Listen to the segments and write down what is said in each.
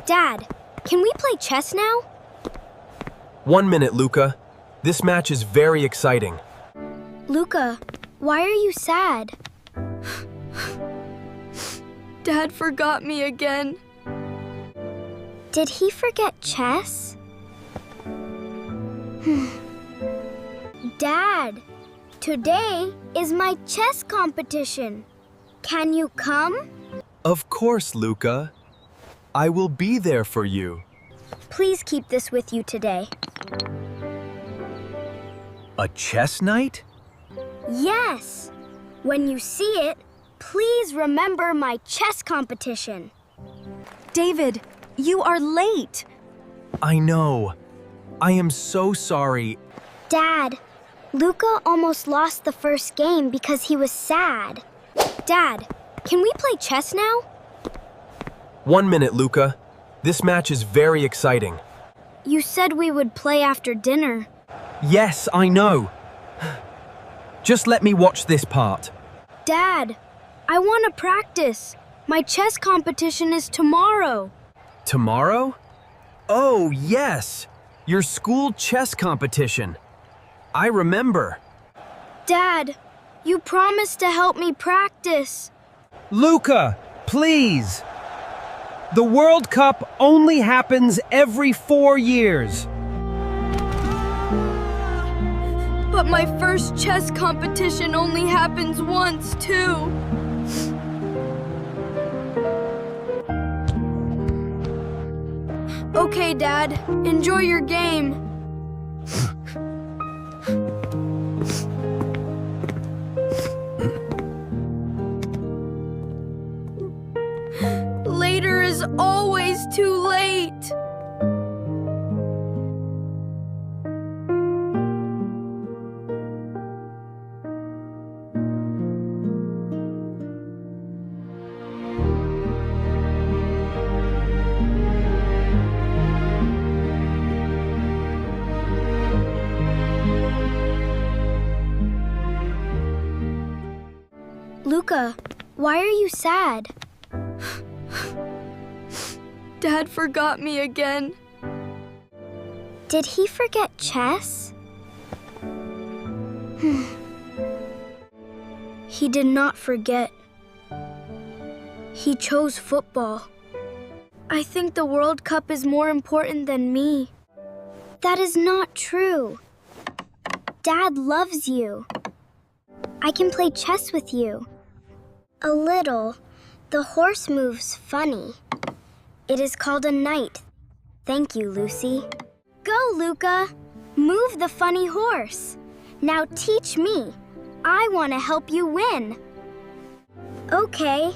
Dad, can we play chess now? 1 minute, Luka. This match is very exciting. Luka, why are you sad? Dad forgot me again. Did he forget chess? Dad, today is my chess competition. Can you come? Of course, Luka. I will be there for you. Please keep this with you today. A chess night? Yes. When you see it, please remember my chess competition. David, you are late. I know. I am so sorry. Dad, Luka almost lost the first game because he was sad. Dad, can we play chess now? 1 minute, Luka. This match is very exciting. You said we would play after dinner. Yes, I know. Just let me watch this part. Dad, I want to practice. My chess competition is tomorrow. Tomorrow? Oh, yes. Your school chess competition. I remember. Dad, you promised to help me practice. Luka, please. The World Cup only happens every 4 years. But my first chess competition only happens once, too. Okay, Dad. Enjoy your game. Later is always too late. Luka, why are you sad? Dad forgot me again. Did he forget chess? He did not forget. He chose football. I think the World Cup is more important than me. That is not true. Dad loves you. I can play chess with you. A little. The horse moves funny. It is called a knight. Thank you, Lucy. Go, Luka. Move the funny horse. Now teach me. I want to help you win. Okay.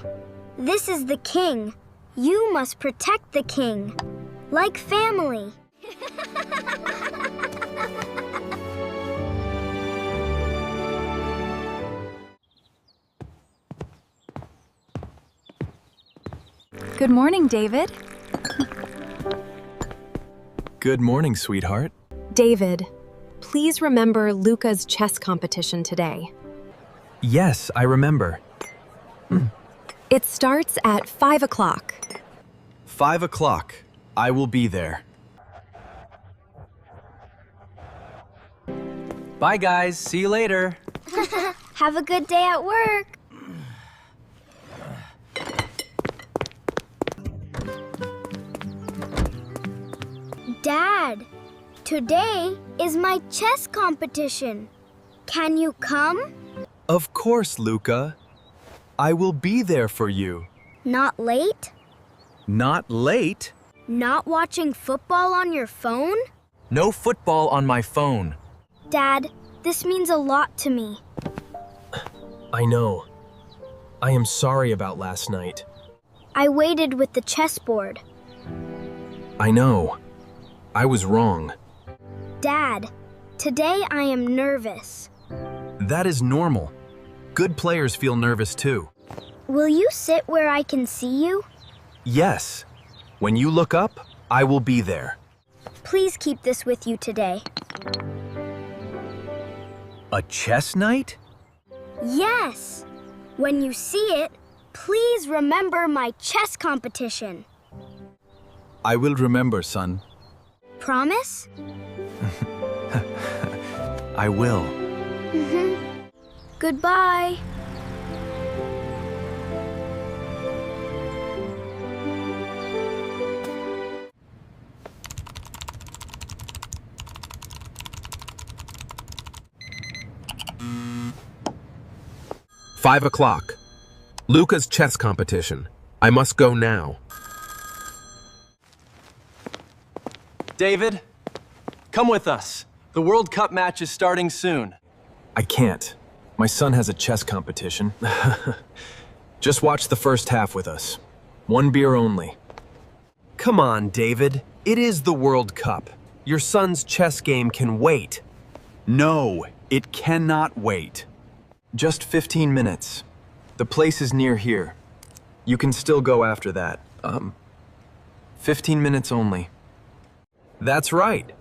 This is the king. You must protect the king. Like family. Good morning, David. Good morning, sweetheart. David, please remember Luka's chess competition today. Yes, I remember. It starts at 5 o'clock. 5 o'clock. I will be there. Bye, guys. See you later. Have a good day at work. Dad, today is my chess competition. Can you come? Of course, Luka. I will be there for you. Not late? Not late? Not watching football on your phone? No football on my phone. Dad, this means a lot to me. I know. I am sorry about last night. I waited with the chessboard. I know. I was wrong. Dad, today I am nervous. That is normal. Good players feel nervous too. Will you sit where I can see you? Yes. When you look up, I will be there. Please keep this with you today. A chess night? Yes. When you see it, please remember my chess competition. I will remember, son. Promise? I will. Goodbye. "5 o'clock. Luka's chess competition. I must go now." David, come with us. The World Cup match is starting soon. I can't. My son has a chess competition. Just watch the first half with us. 1 beer only. Come on, David. It is the World Cup. Your son's chess game can wait. No, it cannot wait. Just 15 minutes. The place is near here. You can still go after that. 15 minutes only. That's right.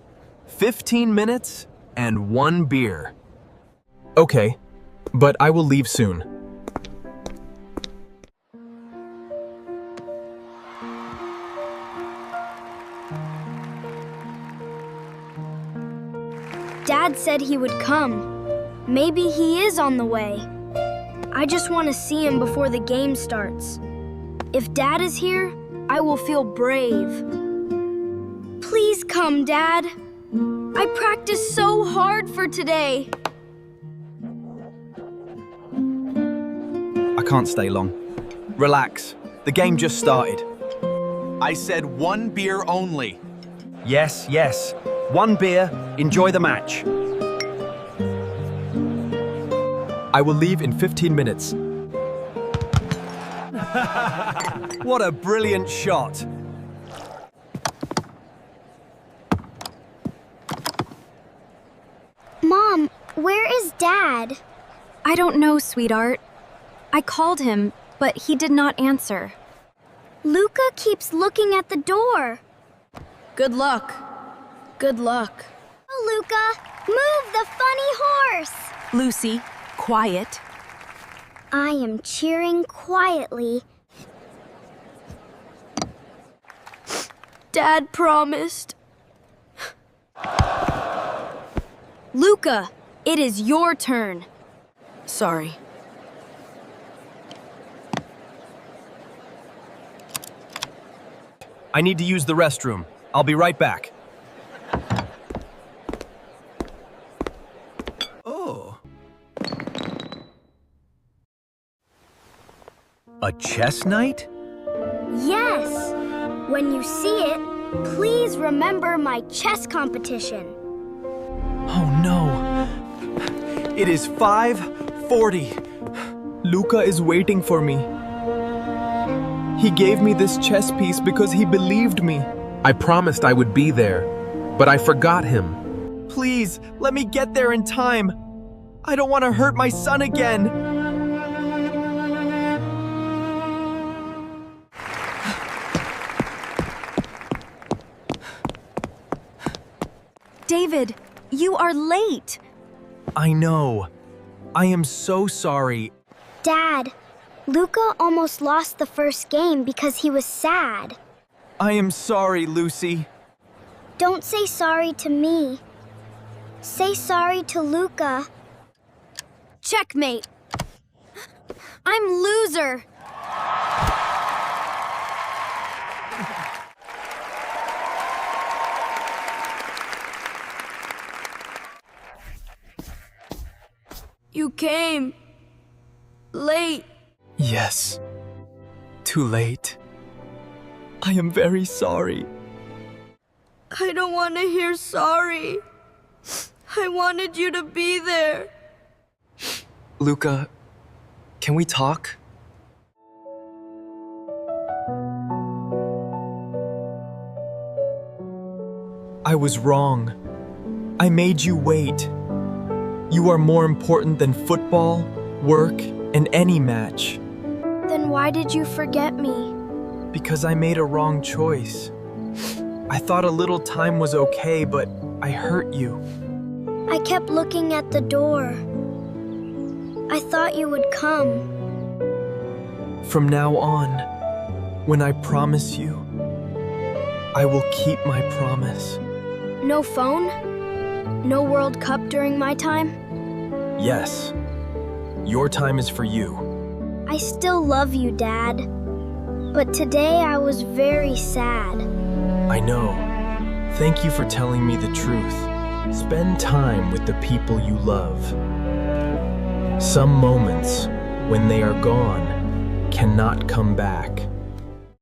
15 minutes and 1 beer. Okay, but I will leave soon. Dad said he would come. Maybe he is on the way. I just want to see him before the game starts. If Dad is here, I will feel brave. Please come, Dad. I practiced so hard for today. I can't stay long. Relax. The game just started. I said 1 beer only. Yes, yes. 1 beer. Enjoy the match. I will leave in 15 minutes. What a brilliant shot. Mom, where is Dad? I don't know, sweetheart. I called him, but he did not answer. Luka keeps looking at the door. Good luck. Good luck. Oh, Luka, move the funny horse. Lucy, quiet. I am cheering quietly. Dad promised. Luka, it is your turn. Sorry. I need to use the restroom. I'll be right back. A chess night? Yes. When you see it, please remember my chess competition. Oh no. It is 5:40. Luka is waiting for me. He gave me this chess piece because he believed me. I promised I would be there, but I forgot him. Please, let me get there in time. I don't want to hurt my son again. David, you are late. I know. I am so sorry. Dad, Luka almost lost the first game because he was sad. I am sorry, Lucy. Don't say sorry to me. Say sorry to Luka. Checkmate. I'm loser. You came. Late. Yes. Too late. I am very sorry. I don't want to hear sorry. I wanted you to be there. Luka, can we talk? I was wrong. I made you wait. You are more important than football, work, and any match. Then why did you forget me? Because I made a wrong choice. I thought a little time was okay, but I hurt you. I kept looking at the door. I thought you would come. From now on, when I promise you, I will keep my promise. No phone? No World Cup during my time? Yes. Your time is for you. I still love you, Dad. But today I was very sad. I know. Thank you for telling me the truth. Spend time with the people you love. Some moments, when they are gone, cannot come back.